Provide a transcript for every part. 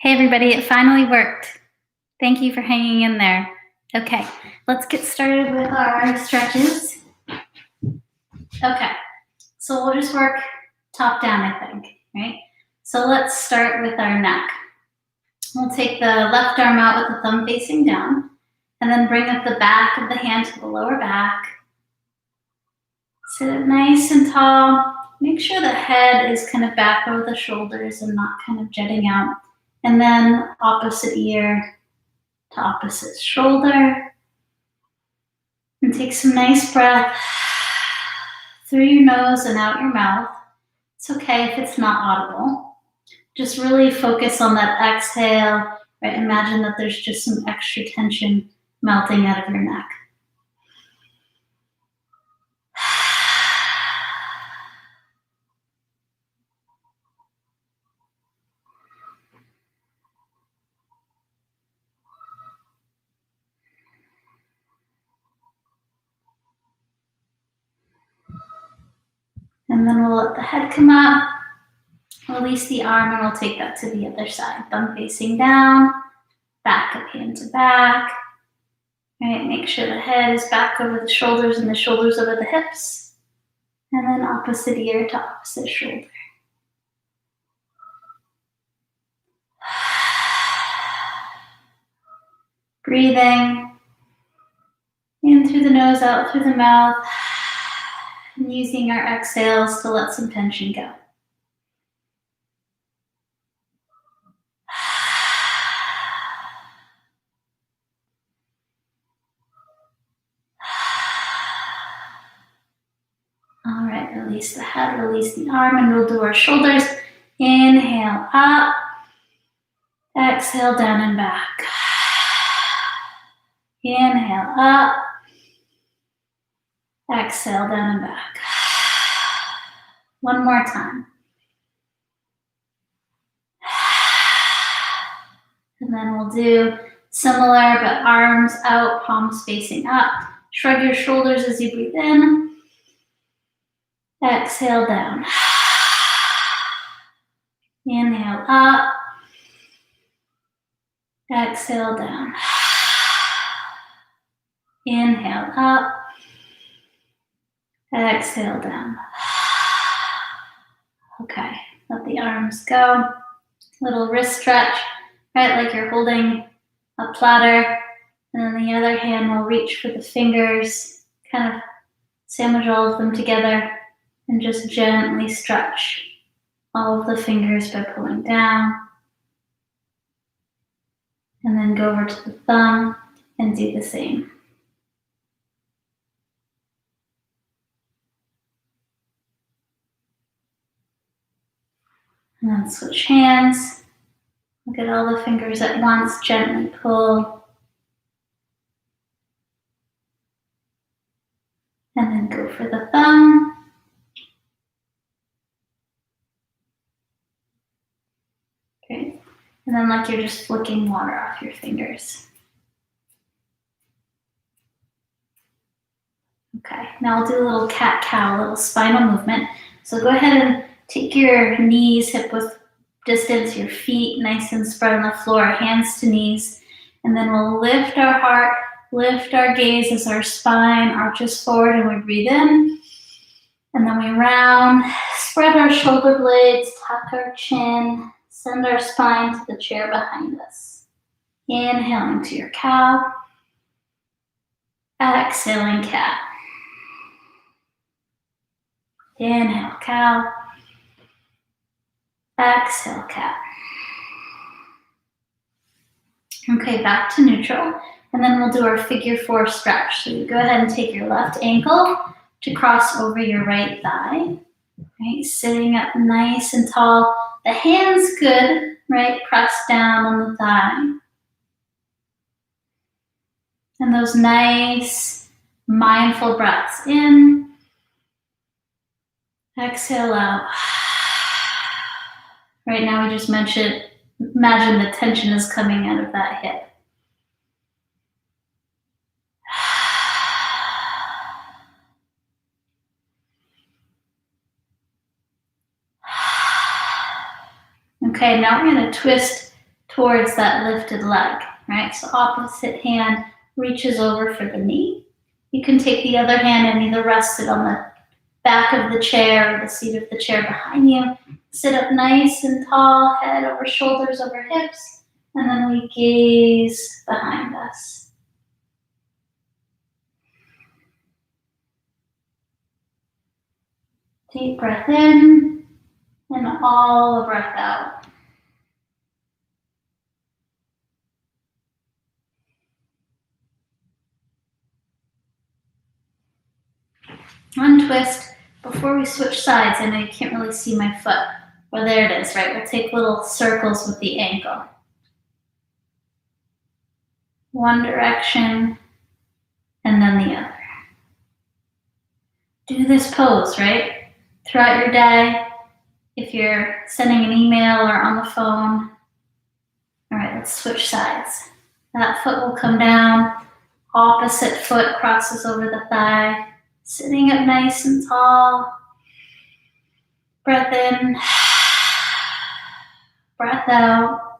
Hey everybody, it finally worked. Thank you for hanging in there. Okay, let's get started with our stretches. Okay, so we'll just work top down, I think, right? So let's start with our neck. We'll take the left arm out with the thumb facing down, and then bring up the back of the hand to the lower back. Sit up nice and tall. Make sure the head is kind of back over the shoulders and not kind of jutting out. And then opposite ear to opposite shoulder. And take some nice breath through your nose and out your mouth. It's okay if it's not audible. Just really focus on that exhale. Right? Imagine that there's just some extra tension melting out of your neck. And then we'll let the head come up. Release the arm and we'll take that to the other side. Thumb facing down, back of hand to back. Right, make sure the head is back over the shoulders and the shoulders over the hips. And then opposite ear to opposite shoulder. Breathing in through the nose, out through the mouth. And using our exhales to let some tension go. All right, release the head, release the arm, and we'll do our shoulders. Inhale up, exhale down and back. Inhale up, exhale down and back. One more time. And then we'll do similar, but arms out, palms facing up. Shrug your shoulders as you breathe in. Exhale down. Inhale up. Exhale down. Inhale up. Exhale down. Okay, let the arms go. Little wrist stretch, right, like you're holding a platter. And then the other hand will reach for the fingers, kind of sandwich all of them together, and just gently stretch all of the fingers by pulling down. And then go over to the thumb and do the same. And then switch hands. Look at all the fingers at once, gently pull. And then go for the thumb. Great. And then like you're just flicking water off your fingers. Okay, now we'll do a little cat-cow, a little spinal movement. So go ahead and take your knees hip width distance, your feet nice and spread on the floor, hands to knees. And then we'll lift our heart, lift our gaze as our spine arches forward and we breathe in. And then we round, spread our shoulder blades, tuck our chin, send our spine to the chair behind us. Inhaling to your cow. Exhaling cat. Inhale, cow. Exhale, cat. Okay, back to neutral. And then we'll do our figure four stretch. So you go ahead and take your left ankle to cross over your right thigh. Right, sitting up nice and tall. The hands good, right? Press down on the thigh. And those nice, mindful breaths in. Exhale out. Right now we just imagine the tension is coming out of that hip. Okay, now we're going to twist towards that lifted leg, right? So opposite hand reaches over for the knee. You can take the other hand and either rest it on the back of the chair or the seat of the chair behind you. Sit up nice and tall, head over shoulders over hips, and then we gaze behind us. Deep breath in and all the breath out. Untwist. Before we switch sides, I know you can't really see my foot. Well, there it is, right? We'll take little circles with the ankle. One direction, and then the other. Do this pose, right? Throughout your day, if you're sending an email or on the phone. All right, let's switch sides. That foot will come down, opposite foot crosses over the thigh, sitting up nice and tall. Breath in, breath out.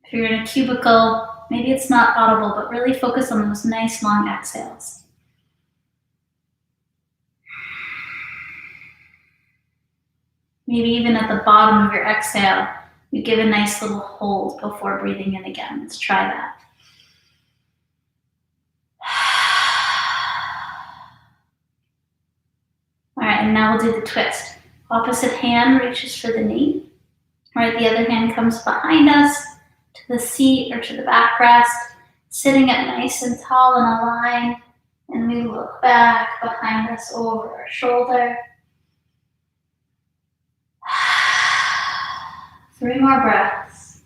If you're in a cubicle, maybe it's not audible, but really focus on those nice long exhales. Maybe even at the bottom of your exhale, you give a nice little hold before breathing in again. Let's try that. All right, and now we'll do the twist. Opposite hand reaches for the knee. All right, the other hand comes behind us to the seat or to the backrest, sitting up nice and tall in a line, and we look back behind us over our shoulder. 3 more breaths.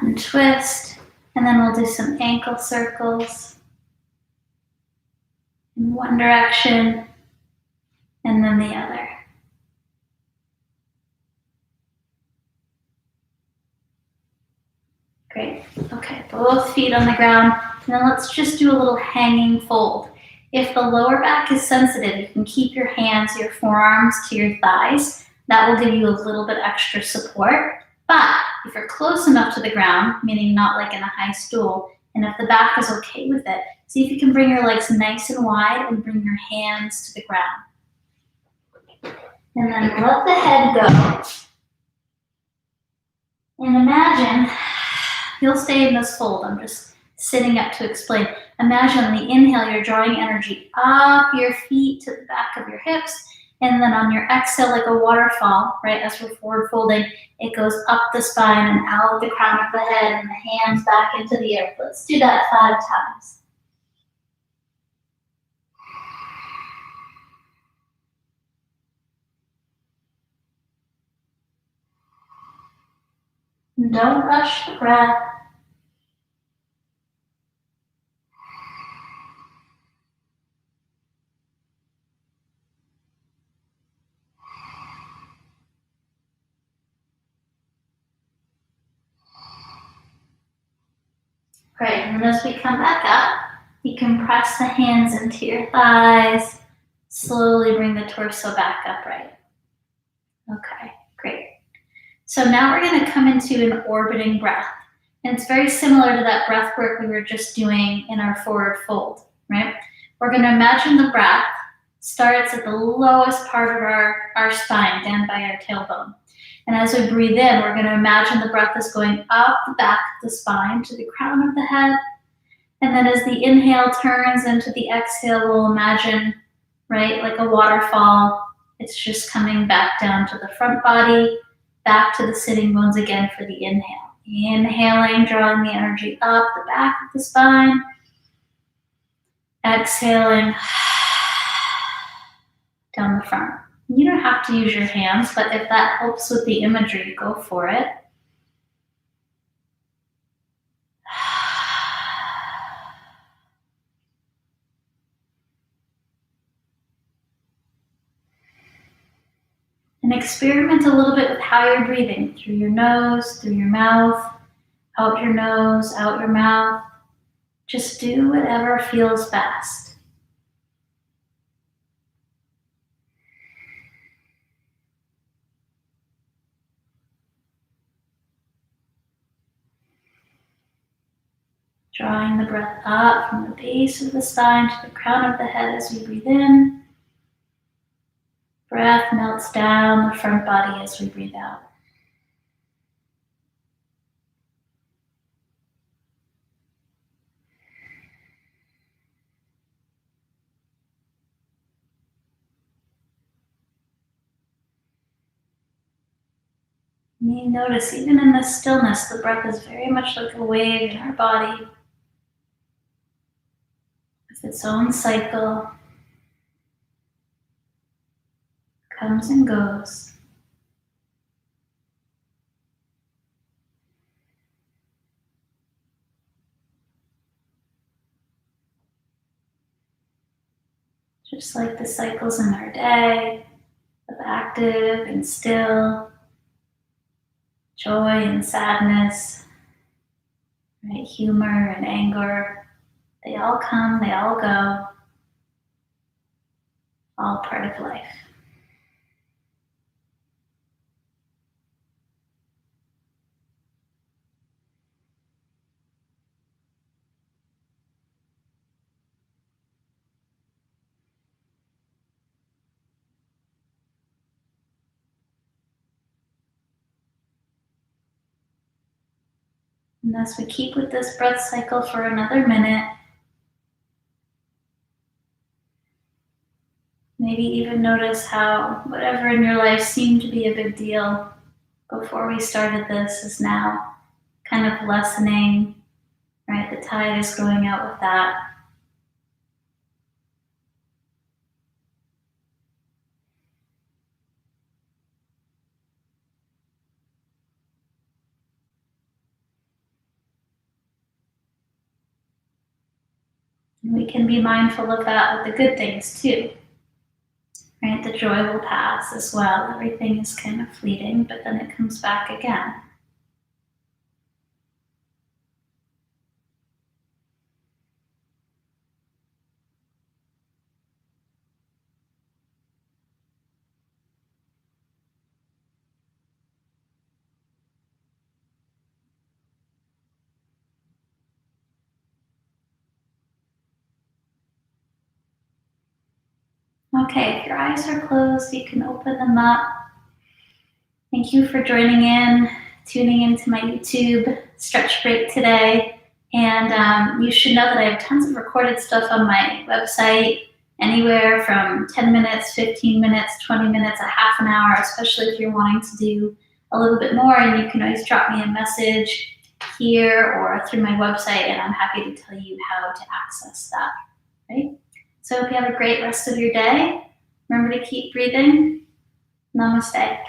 Untwist, and then we'll do some ankle circles in one direction and then the other. Great. Okay, both feet on the ground. And then let's just do a little hanging fold. If the lower back is sensitive, you can keep your hands, your forearms to your thighs. That will give you a little bit extra support. But if you're close enough to the ground, meaning not like in a high stool, and if the back is okay with it, see if you can bring your legs nice and wide and bring your hands to the ground. And then let the head go. And imagine, you'll stay in this fold, I'm just sitting up to explain. Imagine on the inhale, you're drawing energy up your feet to the back of your hips, and then on your exhale, like a waterfall, right, as we're forward folding, it goes up the spine and out the crown of the head and the hands back into the air. Let's do that 5 times. Don't rush the breath. Great, and then as we come back up, you can press the hands into your thighs, slowly bring the torso back upright. Okay, great. So now we're going to come into an orbiting breath. And it's very similar to that breath work we were just doing in our forward fold, right? We're going to imagine the breath starts at the lowest part of our spine, down by our tailbone. And as we breathe in, we're going to imagine the breath is going up the back of the spine to the crown of the head. And then as the inhale turns into the exhale, we'll imagine, right, like a waterfall, it's just coming back down to the front body, back to the sitting bones again for the inhale. Inhaling, drawing the energy up the back of the spine. Exhaling down the front. You don't have to use your hands, but if that helps with the imagery, go for it. And experiment a little bit with how you're breathing, through your nose, through your mouth, out your nose, out your mouth. Just do whatever feels best. Drawing the breath up from the base of the spine to the crown of the head as we breathe in. Breath melts down the front body as we breathe out. And you notice even in this stillness, the breath is very much like a wave in our body with its own cycle, comes and goes. Just like the cycles in our day of active and still, joy and sadness, right? Humor and anger, they all come, they all go, all part of life. And as we keep with this breath cycle for another minute, maybe even notice how whatever in your life seemed to be a big deal before we started this is now kind of lessening, right? The tide is going out with that. And we can be mindful of that with the good things too, right? The joy will pass as well. Everything is kind of fleeting, but then it comes back again. Okay, if your eyes are closed, you can open them up. Thank you for joining in, tuning into my YouTube stretch break today. And you should know that I have tons of recorded stuff on my website, anywhere from 10 minutes, 15 minutes, 20 minutes, a half an hour, especially if you're wanting to do a little bit more. And you can always drop me a message here or through my website, and I'm happy to tell you how to access that, right? So I hope you have a great rest of your day. Remember to keep breathing. Namaste.